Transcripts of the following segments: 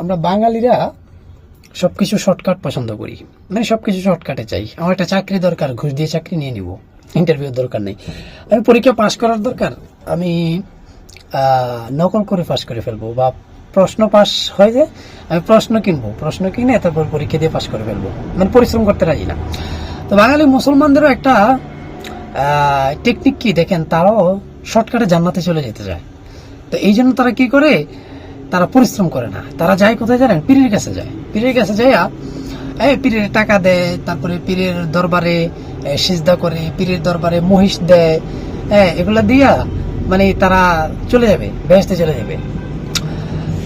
আমরা বাঙালিরা সবকিছু শর্টকাট পছন্দ করি, মানে সবকিছু শর্টকাটে চাই। আমার একটা চাকরি দরকার, ঘুষ দিয়ে চাকরি নিয়ে নিব, ইন্টারভিউ দরকার নেই। আমি পরীক্ষা পাশ করার দরকার, আমি নকল করে পাশ করে ফেলবো, বা প্রশ্ন পাশ হয়ে যায় আমি প্রশ্ন কিনবো, প্রশ্ন কিনে তারপর পরীক্ষা দিয়ে পাশ করে ফেলবো, মানে পরিশ্রম করতে রাজি না। তো বাঙালি মুসলমানদেরও একটা টেকনিক কি দেখেন, তারাও শর্টকাটে জান্নাতে চলে যেতে চায়। তো এই জন্য তারা কি করে, তারা পরিশ্রম করে না, তারা যায় কোথায় জানেন, পীরের কাছে যায়। পীরের কাছে যাইয়া পীরের টাকা দেয়, তারপরে পীরের দরবারে সিজদা করে, পীরের দরবারে মহিষ দেয়, এগুলা দিয়া মানে তারা চলে যাবে, বেহেশতে চলে যাবে।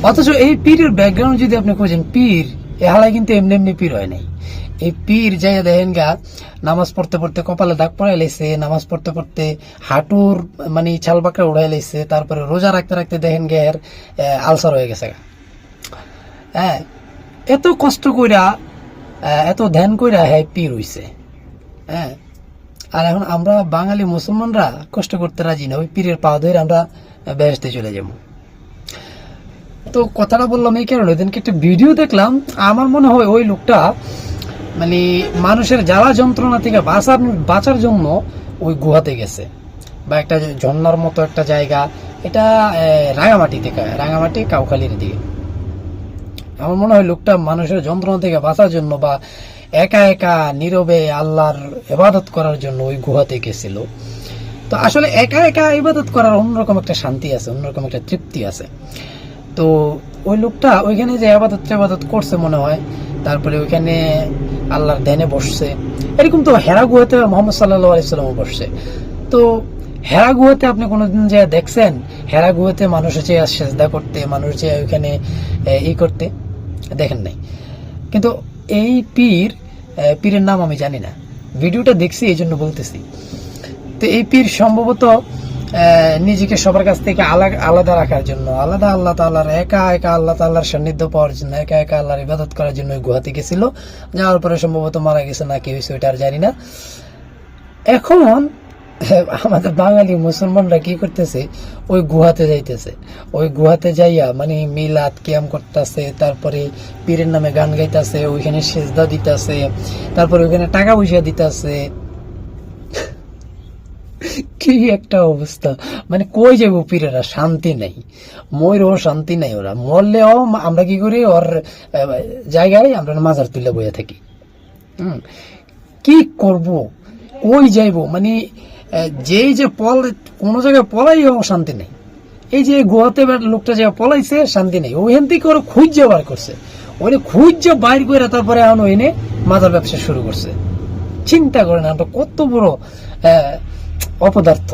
অথচ এই পীরের ব্যাকগ্রাউন্ড যদি আপনি খোঁজেন, পীর এ হালায় কিন্তু এমনি এমনি পীর হয় নাই। এই পীর যাইয়া দেখেন গা নামাজ পড়তে পড়তে কপালে দাগ পড়াই লাইছে, নামাজ পড়তে পড়তে হাঁটুর মানে ছাল বাঁকড়া উড়াই লাইছে, তারপরে রোজা রাখতে রাখতে দেখেন গে এর আলসার হয়ে গেছে। হ্যাঁ, এত কষ্ট কইরা এত ধ্যান কইরা হ্যাঁ পীর হইছে। হ্যাঁ, আর এখন আমরা বাঙালি মুসলমানরা কষ্ট করতে রাজি না, ওই পীরের পা ধরে আমরা বেহেশতে চলে যাবো। তো কথাটা বললাম এই কারণে, ওইদিনকে একটা ভিডিও দেখলাম, আমার মনে হয় ওই লোকটা মানে মানুষের জ্বালা যন্ত্রণা থেকে বাঁচার জন্য ওই গুহাতে গেছে, বা একটা ঝর্ণার মতো একটা জায়গা, এটা রাঙামাটি থেকে, রাঙামাটি কাউখালীর দিকে। আমার মনে হয় লোকটা মানুষের যন্ত্রণা থেকে বাঁচার জন্য বা একা একা নীরবে আল্লাহর ইবাদত করার জন্য ওই গুহাতে গেছিল। তো আসলে একা একা ইবাদত করার অন্যরকম একটা শান্তি আছে, অন্যরকম একটা তৃপ্তি আছে। তো ওই লোকটা ওইখানে যে আবাদত করছে মনে হয়, তারপরে ওইখানে আল্লাহর ধ্যানে বসছে। এরকম তো হেরা গুহাতে মোহাম্মদ সাল্লাল্লাহু আলাইহি ওয়াসাল্লাম বসছে। তো হেরা গুহাতে আপনি কোনোদিন যে দেখছেন, হেরা গুহাতে মানুষ হচ্ছে সেজদা করতে, মানুষ যে ওইখানে ই করতে দেখেন নাই। কিন্তু এই পীরের নাম আমি জানি না, ভিডিওটা দেখছি এই জন্য বলতেছি। তো এই পীর সম্ভবত নিজেকে সবার কাছ থেকে আলাদা রাখার জন্য, আলাদা আল্লাহ তাআলার একা একা আল্লাহ তাআলার সান্নিধ্য পাওয়ার জন্য, একা একা আল্লাহর ইবাদত করার জন্য ওই গুহাতে গেছিল। যাওয়ার পরে সম্ভবত মারা গেছে না কি হয়েছে ওইটা আর জানি না। এখন আমাদের বাঙালি মুসলমানরা কি করতেছে, ওই গুহাতে যাইতেছে, ওই গুহাতে যাইয়া মানে মিলাদ কিয়াম করতেছে, তারপরে পীরের নামে গান গাইতেছে, ওইখানে সেজদা দিতেছে, তারপরে ওইখানে টাকা পয়সা দিতেছে। কি একটা অবস্থা, মানে কই যাবো পীরেরা, শান্তি নেই, ময়ূরও শান্তি নেই, ওরা মরলেও আমরা কি করি, ওর জায়গায় আমরা মাজার তুলে বইয়া থাকি। কি করব, কই যাইবো, মানে যেই যে কোনো জায়গায় পলাইও শান্তি নেই। এই যে গোয়াতে লোকটা যে পলাইছে, শান্তি নেই, ওইখান থেকে ওরা খুঁজে বার করছে, ওই খুঁজে বাইর করে তারপরে এখন ওইনে মাজার ব্যবসা শুরু করছে। চিন্তা করেন আমরা কত বড় অপদার্থ।